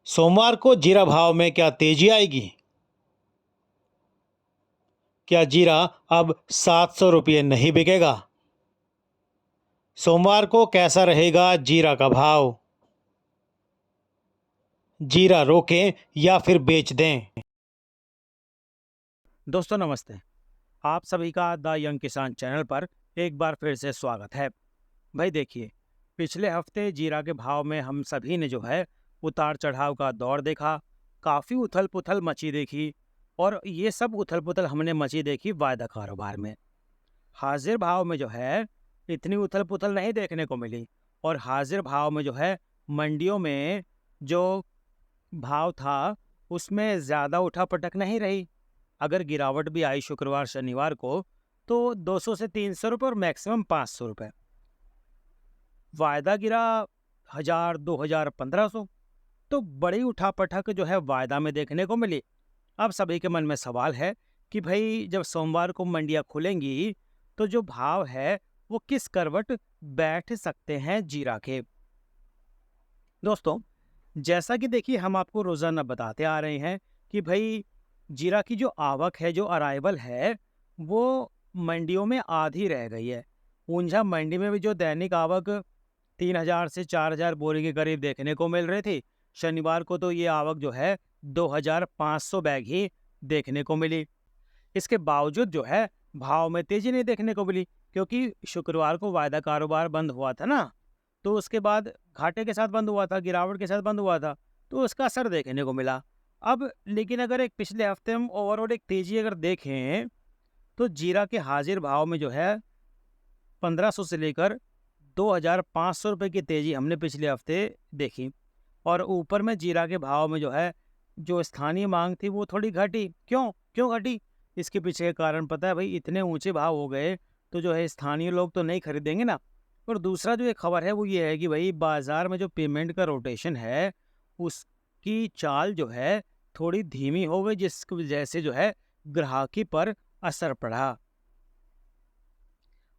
सोमवार को जीरा भाव में क्या तेजी आएगी? क्या जीरा अब 700 रुपये नहीं बिकेगा? सोमवार को कैसा रहेगा जीरा का भाव? जीरा रोकें या फिर बेच दें? दोस्तों नमस्ते। आप सभी का द यंग किसान चैनल पर एक बार फिर से स्वागत है। भाई देखिए, पिछले हफ्ते जीरा के भाव में हम सभी ने जो है उतार चढ़ाव का दौर देखा, काफ़ी उथल पुथल मची देखी। और ये सब उथल पुथल हमने मची देखी वायदा कारोबार में। हाजिर भाव में जो है इतनी उथल पुथल नहीं देखने को मिली। और हाजिर भाव में जो है मंडियों में जो भाव था उसमें ज़्यादा उठापटक नहीं रही। अगर गिरावट भी आई शुक्रवार शनिवार को तो 200 से 300 रुपये और मैक्सिमम 500 रुपये। वायदा गिरा 1000, 2000, 1500। तो बड़ी उठापटक जो है वायदा में देखने को मिली। अब सभी के मन में सवाल है कि भाई जब सोमवार को मंडियां खुलेंगी तो जो भाव है वो किस करवट बैठ सकते हैं जीरा के। दोस्तों, जैसा कि देखिए हम आपको रोजाना बताते आ रहे हैं कि भाई जीरा की जो आवक है, जो अराइवल है, वो मंडियों में आधी रह गई है। ऊंझा मंडी में भी जो दैनिक आवक 3000 से 4000 बोरी के करीब देखने को मिल रही थी, शनिवार को तो ये आवक जो है 2500 बैग ही देखने को मिली। इसके बावजूद जो है भाव में तेजी नहीं देखने को मिली, क्योंकि शुक्रवार को वायदा कारोबार बंद हुआ था ना, तो उसके बाद घाटे के साथ बंद हुआ था, गिरावट के साथ बंद हुआ था, तो उसका असर देखने को मिला। अब लेकिन अगर एक पिछले हफ्ते हम ओवरऑल एक तेजी अगर देखें तो जीरा के हाजिर भाव में जो है 1500 से लेकर 2500 रुपये की तेजी हमने पिछले हफ्ते देखी। और ऊपर में जीरा के भाव में जो है जो स्थानीय मांग थी वो थोड़ी घटी। क्यों क्यों घटी? इसके पीछे का कारण पता है भाई, इतने ऊंचे भाव हो गए तो जो है स्थानीय लोग तो नहीं खरीदेंगे ना। और दूसरा जो एक खबर है वो ये है कि भाई बाजार में जो पेमेंट का रोटेशन है उसकी चाल जो है थोड़ी धीमी हो गई, जिसकी वजह से जो है ग्राहकी पर असर पड़ा।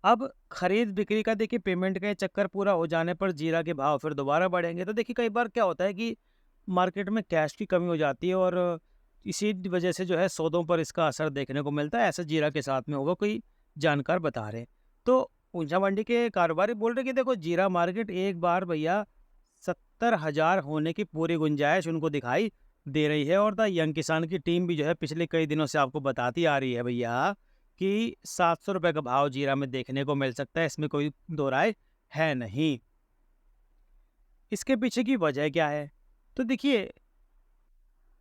अब खरीद बिक्री का देखिए पेमेंट का ये चक्कर पूरा हो जाने पर जीरा के भाव फिर दोबारा बढ़ेंगे। तो देखिए कई बार क्या होता है कि मार्केट में कैश की कमी हो जाती है और इसी वजह से जो है सौदों पर इसका असर देखने को मिलता है। ऐसा जीरा के साथ में होगा, कोई जानकार बता रहे। तो ऊंझा मंडी के कारोबारी बोल रहे कि देखो जीरा मार्केट एक बार भैया 70,000 होने की पूरी गुंजाइश उनको दिखाई दे रही है। और द यंग किसान की टीम भी जो है पिछले कई दिनों से आपको बताती आ रही है भैया कि 700 रुपये का भाव जीरा में देखने को मिल सकता है, इसमें कोई दो राय है नहीं। इसके पीछे की वजह क्या है? तो देखिए,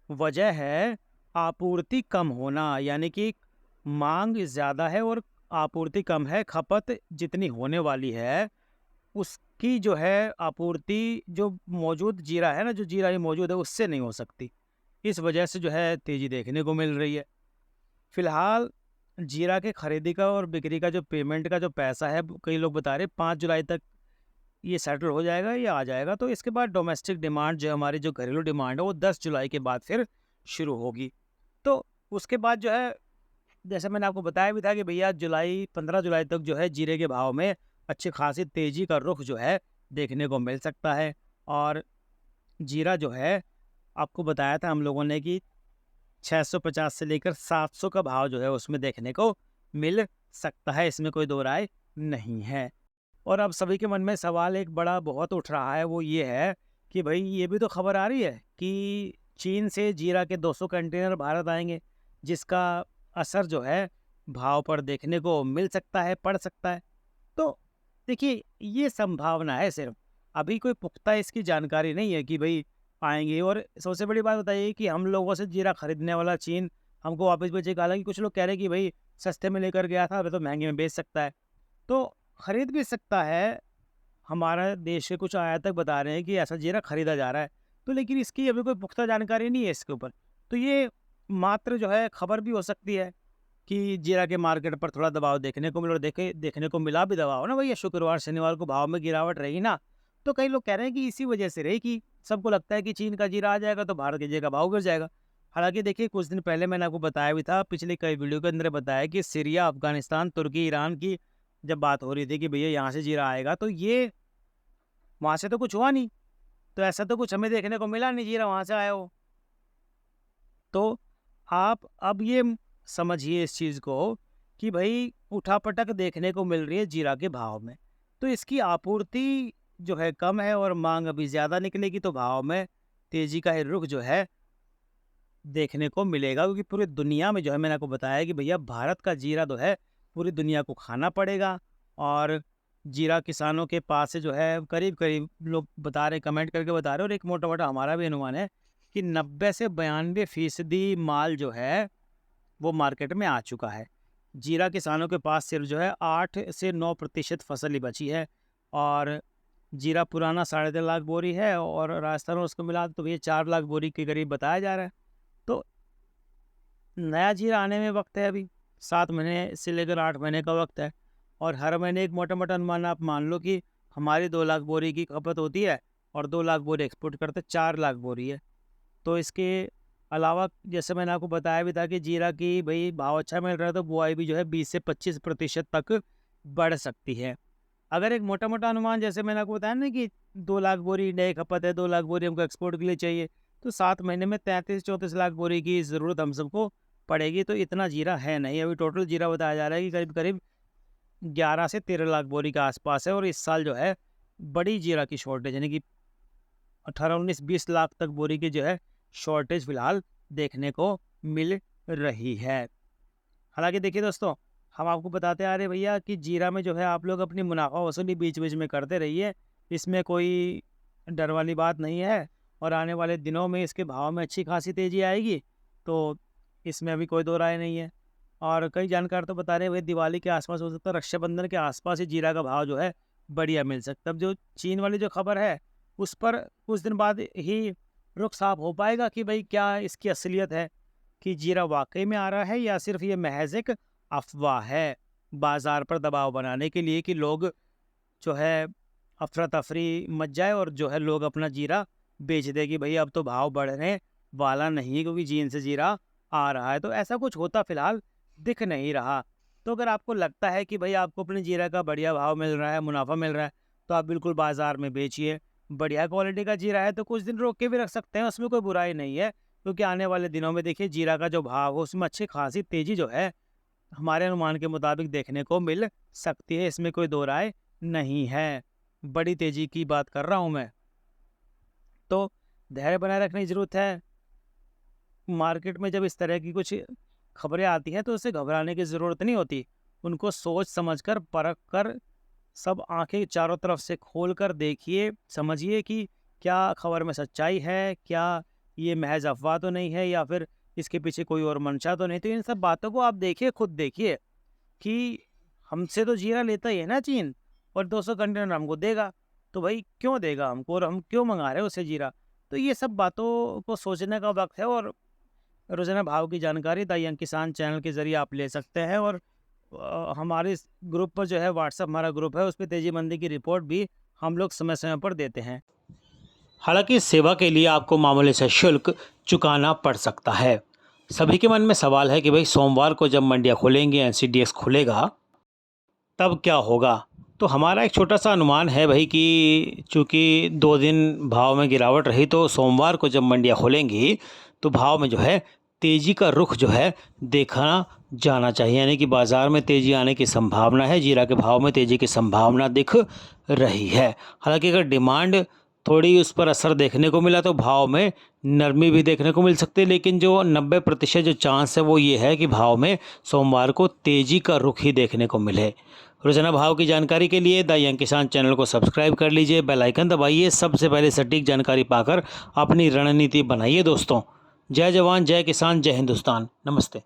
वजह है आपूर्ति कम होना, यानी कि मांग ज़्यादा है और आपूर्ति कम है। खपत जितनी होने वाली है उसकी जो है आपूर्ति जो मौजूद जीरा है ना, जो जीरा ही मौजूद है उससे नहीं हो सकती। इस वजह से जो है तेजी देखने को मिल रही है। फिलहाल जीरा के खरीदी का और बिक्री का जो पेमेंट का जो पैसा है, कई लोग बता रहे 5 जुलाई तक ये सेटल हो जाएगा, ये आ जाएगा। तो इसके बाद डोमेस्टिक डिमांड जो हमारी जो घरेलू डिमांड है वो 10 जुलाई के बाद फिर शुरू होगी। तो उसके बाद जो है जैसे मैंने आपको बताया भी था कि भैया जुलाई 15 जुलाई तक जो है जीरे के भाव में अच्छी खासी तेजी का रुख जो है देखने को मिल सकता है। और जीरा जो है आपको बताया था हम लोगों ने कि 650 से लेकर 700 का भाव जो है उसमें देखने को मिल सकता है, इसमें कोई दो राय नहीं है। और अब सभी के मन में सवाल एक बड़ा बहुत उठ रहा है, वो ये है कि भाई ये भी तो खबर आ रही है कि चीन से जीरा के 200 कंटेनर भारत आएंगे, जिसका असर जो है भाव पर देखने को मिल सकता है, पड़ सकता है। तो देखिए ये संभावना है सिर्फ, अभी कोई पुख्ता इसकी जानकारी नहीं है कि भाई आएंगे। और सबसे बड़ी बात बताइए कि हम लोगों से जीरा खरीदने वाला चीन हमको वापस बेचेगा। हालांकि कुछ लोग कह रहे हैं कि भाई सस्ते में लेकर गया था, अभी तो महंगे में बेच सकता है, तो खरीद भी सकता है। हमारा देश के कुछ आयातक बता रहे हैं कि ऐसा जीरा खरीदा जा रहा है। तो लेकिन इसकी अभी कोई पुख्ता जानकारी नहीं है इसके ऊपर। तो ये मात्र जो है खबर भी हो सकती है कि जीरा के मार्केट पर थोड़ा दबाव देखने को मिला। और देखने को मिला भी दबाव ना भैया, शुक्रवार शनिवार को भाव में गिरावट रही ना, तो कई लोग कह रहे हैं कि इसी वजह से रही कि सबको लगता है कि चीन का जीरा आ जाएगा तो भारत के जीरे का भाव गिर जाएगा। हालांकि देखिए कुछ दिन पहले मैंने आपको बताया भी था, पिछले कई वीडियो के अंदर बताया कि सीरिया, अफगानिस्तान, तुर्की, ईरान की जब बात हो रही थी कि भैया यहाँ से जीरा आएगा, तो ये वहाँ से तो कुछ हुआ नहीं। तो ऐसा तो कुछ हमें देखने को मिला नहीं जीरा वहाँ से आया हो। तो आप अब ये समझिए इस चीज़ को कि भाई उठापटक देखने को मिल रही है जीरा के भाव में। तो इसकी आपूर्ति जो है कम है और माँग अभी ज़्यादा निकलेगी, तो भाव में तेज़ी का ही रुख जो है देखने को मिलेगा, क्योंकि पूरी दुनिया में जो है मैंने आपको बताया कि भैया भारत का जीरा जो है पूरी दुनिया को खाना पड़ेगा। और जीरा किसानों के पास से जो है करीब-करीब लोग बता रहे, कमेंट करके बता रहे, और एक मोटा-मोटा हमारा भी अनुमान है कि 90 से 92% माल जो है वो मार्केट में आ चुका है। जीरा किसानों के पास सिर्फ जो है 8 से 9% फसल ही बची है। और जीरा पुराना 3.5 लाख बोरी है और राजस्थान में उसको मिला तो ये 4 लाख बोरी के करीब बताया जा रहा है। तो नया जीरा आने में वक्त है, अभी 7 महीने से लेकर 8 महीने का वक्त है। और हर महीने एक मोटा-मोटा अनुमान आप मान लो कि हमारी 2 लाख बोरी की खपत होती है और 2 लाख बोरी एक्सपोर्ट करते, 4 लाख बोरी है। तो इसके अलावा जैसे मैंने आपको बताया भी था कि जीरा की भाई भाव अच्छा मिल रहा है, तो बुआई भी जो है 20 से 25% तक बढ़ सकती है। अगर एक मोटा-मोटा अनुमान जैसे मैंने आपको बताया ना कि 2 लाख बोरी नई खपत है, 2 लाख बोरी हमको एक्सपोर्ट के लिए चाहिए, तो 7 महीने में 33-34 लाख बोरी की ज़रूरत हम सबको पड़ेगी। तो इतना जीरा है नहीं, अभी टोटल जीरा बताया जा रहा है कि करीब-करीब 11 से 13 लाख बोरी के आसपास है। और इस साल जो है बड़ी जीरा की शॉर्टेज, यानी कि 18, 19, 20 लाख तक बोरी की जो है शॉर्टेज फिलहाल देखने को मिल रही है। हालांकि देखिए दोस्तों, हम आपको बताते आ रहे भैया कि जीरा में जो है आप लोग अपनी मुनाफा वसूली बीच बीच में करते रहिए, इसमें कोई डर वाली बात नहीं है। और आने वाले दिनों में इसके भाव में अच्छी खासी तेज़ी आएगी, तो इसमें अभी कोई दो राय नहीं है। और कई जानकार तो बता रहे हैं भाई दिवाली के आसपास हो सकता है, रक्षाबंधन के आसपास ही जीरा का भाव जो है बढ़िया मिल सकता है। अब जो चीन वाली जो खबर है उस पर कुछ दिन बाद ही रुख साफ हो पाएगा कि भाई क्या इसकी असलियत है, कि जीरा वाकई में आ रहा है या सिर्फ ये महज एक अफवाह है बाजार पर दबाव बनाने के लिए, कि लोग जो है अफरा तफरी मच जाए और जो है लोग अपना जीरा बेच दे कि भाई अब तो भाव बढ़ने वाला नहीं है क्योंकि चीन से जीरा आ रहा है। तो ऐसा कुछ होता फिलहाल दिख नहीं रहा। तो अगर आपको लगता है कि भाई आपको अपने जीरा का बढ़िया भाव मिल रहा है, मुनाफा मिल रहा है, तो आप बिल्कुल बाजार में बेचिए। बढ़िया क्वालिटी का जीरा है तो कुछ दिन रोक के भी रख सकते हैं, उसमें कोई बुराई नहीं है, क्योंकि आने वाले दिनों में देखिए जीरा का जो भाव हो उसमें अच्छी खासी तेज़ी जो है हमारे अनुमान के मुताबिक देखने को मिल सकती है, इसमें कोई दो राय नहीं है। बड़ी तेज़ी की बात कर रहा हूँ मैं। तो धैर्य बनाए रखने की ज़रूरत है। मार्केट में जब इस तरह की कुछ खबरें आती हैं तो उससे घबराने की ज़रूरत नहीं होती। उनको सोच समझकर, परख कर, सब आंखें चारों तरफ से खोल कर देखिए, समझिए कि क्या खबर में सच्चाई है, क्या ये महज अफवाह तो नहीं है, या फिर इसके पीछे कोई और मंशा तो नहीं। तो इन सब बातों को आप देखिए, खुद देखिए कि हमसे तो जीरा लेता ही है ना चीन, और 200 कंटेनर हमको देगा, तो भाई क्यों देगा हमको और हम क्यों मंगा रहे हैं उससे जीरा। तो ये सब बातों को सोचने का वक्त है। और रोजाना भाव की जानकारी द यंग किसान चैनल के जरिए आप ले सकते हैं। और हमारे इस ग्रुप पर जो है, व्हाट्सअप हमारा ग्रुप है, उस पर तेजी मंदी की रिपोर्ट भी हम लोग समय समय पर देते हैं। हालांकि इस सेवा के लिए आपको मामूली से शुल्क चुकाना पड़ सकता है। सभी के मन में सवाल है कि भाई सोमवार को जब मंडियाँ खुलेंगी, NCDX खुलेगा, तब क्या होगा। तो हमारा एक छोटा सा अनुमान है भाई कि चूँकि 2 दिन भाव में गिरावट रही, तो सोमवार को जब मंडियाँ खुलेंगी तो भाव में जो है तेज़ी का रुख जो है देखा जाना चाहिए, यानी कि बाज़ार में तेज़ी आने की संभावना है, जीरा के भाव में तेज़ी की संभावना दिख रही है। हालांकि अगर डिमांड थोड़ी उस पर असर देखने को मिला तो भाव में नरमी भी देखने को मिल सकती है, लेकिन जो 90% जो चांस है वो ये है कि भाव में सोमवार को तेज़ी का रुख ही देखने को मिले। रोजाना भाव की जानकारी के लिए द यंग किसान चैनल को सब्सक्राइब कर लीजिए, बेल आइकन दबाइए, सबसे पहले सटीक जानकारी पाकर अपनी रणनीति बनाइए दोस्तों। जय जवान, जय किसान, जय हिंदुस्तान। नमस्ते।